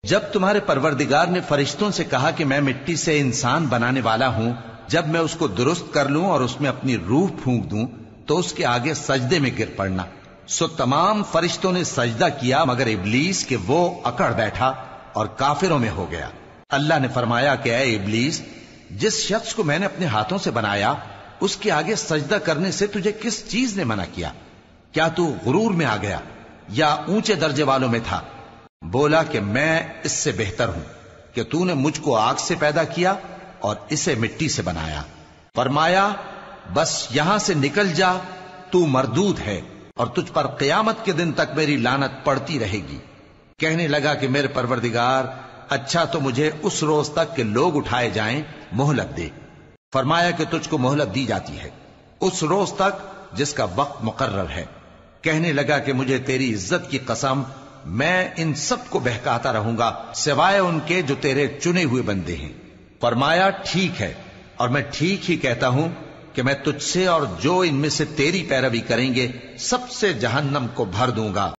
جب تمہارے پروردگار نے فرشتوں سے کہا کہ میں مٹی سے انسان بنانے والا ہوں، جب میں اس کو درست کر لوں اور اس میں اپنی روح پھونک دوں تو اس کے آگے سجدے میں گر پڑنا۔ سو تمام فرشتوں نے سجدہ کیا مگر ابلیس کہ وہ اکڑ بیٹھا اور کافروں میں ہو گیا۔ اللہ نے فرمایا کہ اے ابلیس، جس شخص کو میں نے اپنے ہاتھوں سے بنایا اس کے آگے سجدہ کرنے سے تجھے کس چیز نے منع کیا؟ کیا تو غرور میں آ گیا یا اونچے درجے والوں میں تھا؟ بولا کہ میں اس سے بہتر ہوں کہ تو نے مجھ کو آگ سے پیدا کیا اور اسے مٹی سے بنایا۔ فرمایا بس یہاں سے نکل جا، تو مردود ہے اور تجھ پر قیامت کے دن تک میری لعنت پڑتی رہے گی۔ کہنے لگا کہ میرے پروردگار، اچھا تو مجھے اس روز تک کہ لوگ اٹھائے جائیں مہلت دے۔ فرمایا کہ تجھ کو مہلت دی جاتی ہے اس روز تک جس کا وقت مقرر ہے۔ کہنے لگا کہ مجھے تیری عزت کی قسم، میں ان سب کو بہکاتا رہوں گا سوائے ان کے جو تیرے چنے ہوئے بندے ہیں۔ فرمایا ٹھیک ہے، اور میں ٹھیک ہی کہتا ہوں کہ میں تجھ سے اور جو ان میں سے تیری پیروی کریں گے سب سے جہنم کو بھر دوں گا۔